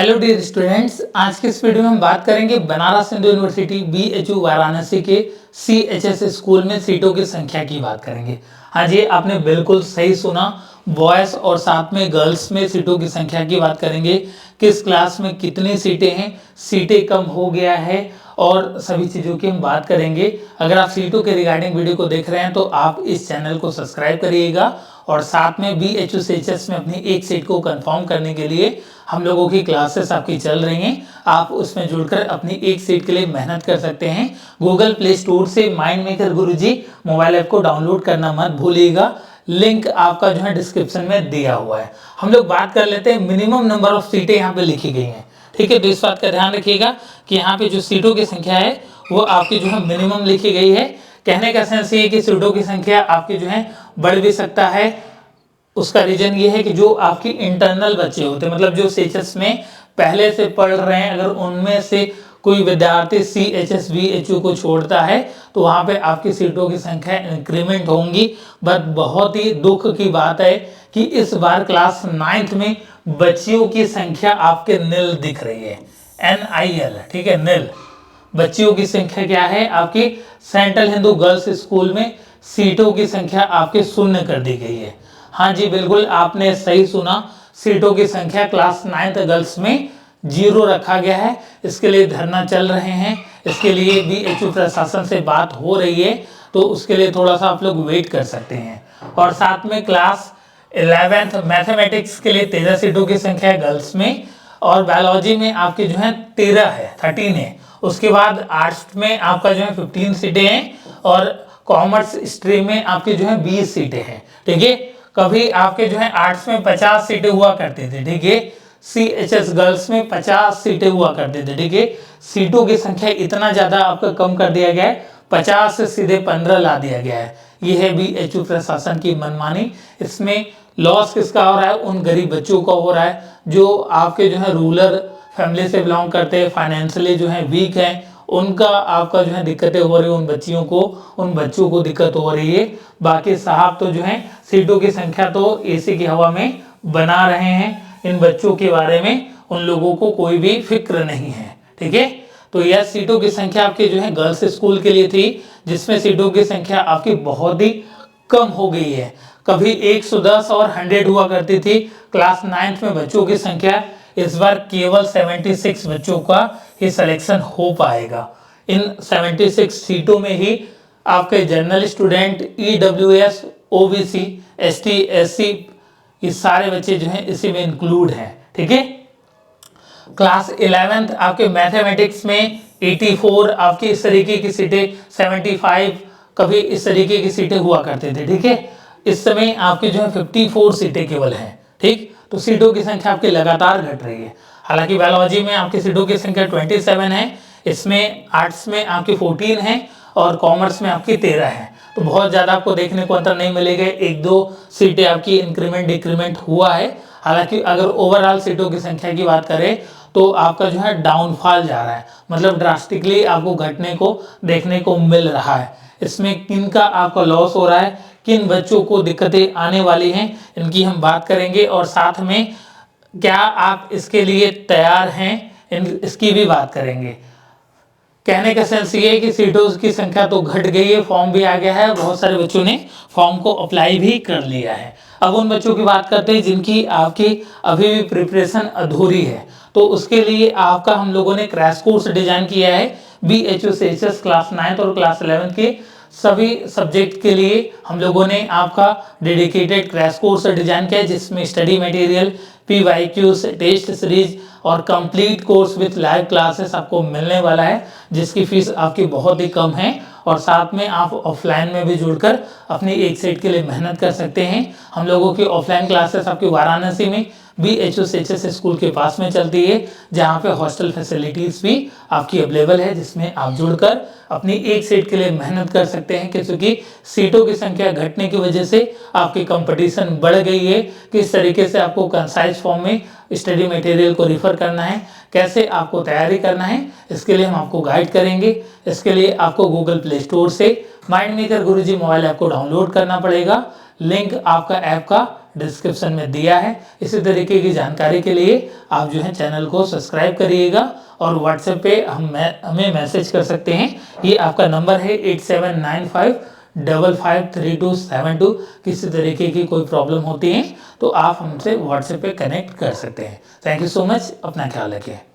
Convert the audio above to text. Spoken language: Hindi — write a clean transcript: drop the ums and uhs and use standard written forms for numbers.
हेलो डियर स्टूडेंट्स, आज के इस वीडियो में हम बात करेंगे बनारस हिंदू यूनिवर्सिटी BHU वाराणसी के CHS स्कूल में सीटों की संख्या की बात करेंगे। हाँ जी, आपने बिल्कुल सही सुना। बॉयज़ और साथ में गर्ल्स में सीटों की संख्या की बात करेंगे। किस क्लास में कितनी सीटें हैं, सीटें कम हो गया है और सभी चीज़ों की हम बात करेंगे। अगर आप सीटों के रिगार्डिंग वीडियो को देख रहे हैं तो आप इस चैनल को सब्सक्राइब करिएगा और साथ में BHU CHS में अपनी एक सीट को कंफर्म करने के लिए हम लोगों की क्लासेस आपकी चल रही हैं। आप उसमें जुड़कर अपनी एक सीट के लिए मेहनत कर सकते हैं। गूगल प्ले स्टोर से माइंड मेकर गुरुजी मोबाइल ऐप को डाउनलोड करना मत भूलिएगा। लिंक आपका जो है डिस्क्रिप्शन में दिया हुआ है। हम लोग बात कर लेते हैं, मिनिमम नंबर ऑफ सीटें यहाँ पे लिखी गई हैं। ठीक है, तो इस बात का ध्यान रखिएगा कि यहाँ पे जो सीटों की संख्या है वो आपकी जो है मिनिमम लिखी गई है। कहने का सेंस ये है कि सीटों की संख्या आपकी जो है बढ़ भी सकता है। उसका रीजन ये है कि जो आपकी इंटरनल बच्चे होते हैं, मतलब जो CHS में पहले से पढ़ रहे हैं, अगर उनमें से कोई विद्यार्थी CHS BHU को छोड़ता है तो वहाँ पे आपकी सीटों की संख्या इंक्रीमेंट होंगी। बट बहुत ही दुख की बात है कि इस बार क्लास 9th में बच्चियों की संख्या आपके नील दिख रही है, NIL। ठीक है, नील बच्चियों की संख्या क्या है आपकी। सेंट्रल हिंदू गर्ल्स स्कूल में सीटों की संख्या आपके शून्य कर दी गई है। हाँ जी, बिल्कुल आपने सही सुना। सीटों की संख्या क्लास 9th गर्ल्स में 0 रखा गया है। इसके लिए धरना चल रहे हैं, इसके लिए BHU प्रशासन से बात हो रही है, तो उसके लिए थोड़ा सा आप लोग वेट कर सकते हैं। और साथ में क्लास 11th मैथमेटिक्स के लिए 13 सीटों की संख्या है गर्ल्स में, और बायोलॉजी में आपकी जो है 13 है। उसके बाद आर्ट्स में आपका जो है 15 सीटें हैं और कॉमर्स स्ट्रीम में आपकी जो है 20 सीटें हैं। ठीक है, कभी आपके जो है आर्ट्स में 50 सीटें हुआ करते थे। ठीक है, CHS गर्ल्स में 50 सीटें हुआ करते थे। ठीक है, सीटों की संख्या इतना ज़्यादा आपका कम कर दिया गया है, 50 से सीधे 15 ला दिया गया है। ये है BHU प्रशासन की मनमानी। इसमें लॉस किसका हो रहा है? उन गरीब बच्चों का हो रहा है जो आपके जो है रूरल फैमिली से बिलोंग करते हैं, फाइनेंशियली जो है वीक हैं, उनका आपका जो है दिक्कतें हो रही है। उन बच्चों को दिक्कत हो रही है। बाकी साहब तो जो है सीटों की संख्या तो AC की हवा में बना रहे हैं। इन बच्चों के बारे में उन लोगों को कोई भी फिक्र नहीं है। ठीक है, तो यह सीटों की संख्या आपकी जो है गर्ल्स स्कूल के लिए थी, जिसमें सीटों की संख्या आपकी बहुत ही कम हो गई है। कभी 110 और 100 हुआ करती थी। क्लास 9th में बच्चों की संख्या इस बार केवल 76 बच्चों का ही सिलेक्शन हो पाएगा। इन 76 सीटों में ही आपके general student, EWS, OBC, ST, SC, ये सारे बच्चे जो हैं इसी में इंक्लूड हैं। ठीक है, क्लास 11th आपके मैथमेटिक्स में 84 आपकी इस तरीके की सीटें, 75 कभी इस तरीके की सीटें हुआ करते थे। ठीक है, इस समय आपकी जो है 54 सीटें केवल हैं। ठीक, तो सीटों की संख्या आपकी लगातार घट रही है। हालांकि बायोलॉजी में आपकी सीटों की संख्या 27 है, इसमें आर्ट्स में आपकी 14 है और कॉमर्स में आपकी 13 है। तो बहुत ज़्यादा आपको देखने को अंतर नहीं मिलेगा। 1-2 सीटें आपकी इंक्रीमेंट डिक्रीमेंट हुआ है। हालांकि अगर ओवरऑल सीटों की संख्या की बात करें तो आपका जो है डाउनफॉल जा रहा है, मतलब ड्रास्टिकली आपको घटने को देखने को मिल रहा है। इसमें किन का आपका लॉस हो रहा है, किन बच्चों को दिक्कतें आने वाली हैं, इनकी हम बात करेंगे। और साथ में क्या आप इसके लिए तैयार हैं, इसकी भी बात करेंगे। कहने का सेंस ये है कि सीटों की संख्या तो घट गई है, फॉर्म भी आ गया है, बहुत सारे बच्चों ने फॉर्म को अप्लाई भी कर लिया है। अब उन बच्चों की बात करते हैं जिनकी आपकी अभी भी प्रिपरेशन अधूरी है, तो उसके लिए आपका हम लोगों ने क्रैश कोर्स डिजाइन किया है। BHU CHS क्लास 9th और क्लास 11th के सभी सब्जेक्ट के लिए हम लोगों ने आपका डेडिकेटेड क्रैश कोर्स डिजाइन किया है, जिसमें study material, PYQs, test series और complete course with live classes आपको मिलने वाला है, जिसकी फीस आपकी बहुत ही कम है। और साथ में आप ऑफलाइन में भी जुड़कर अपनी एक सेट के लिए मेहनत कर सकते हैं। हम लोगों की ऑफलाइन क्लासेस आपकी वाराणसी में BHU CHS स्कूल के पास में चलती है, जहाँ पे हॉस्टल फैसिलिटीज़ भी आपकी अवेलेबल है, जिसमें आप जुड़कर अपनी एक सीट के लिए मेहनत कर सकते हैं। क्योंकि सीटों की संख्या घटने की वजह से आपकी कंपटीशन बढ़ गई है। किस तरीके से आपको कंसाइज फॉर्म में स्टडी मटेरियल को रिफ़र करना है, कैसे आपको तैयारी करना है, इसके लिए हम आपको गाइड करेंगे। इसके लिए आपको गूगल प्ले स्टोर से माइंड मेकर गुरुजी मोबाइल ऐप को डाउनलोड करना पड़ेगा। लिंक आपका ऐप का डिस्क्रिप्शन में दिया है। इसी तरीके की जानकारी के लिए आप जो है चैनल को सब्सक्राइब करिएगा और व्हाट्सएप पे हमें मैसेज कर सकते हैं। ये आपका नंबर है 8795553272। किसी तरीके की कोई प्रॉब्लम होती है तो आप हमसे व्हाट्सएप पे कनेक्ट कर सकते हैं। थैंक यू सो मच, अपना ख्याल रखें।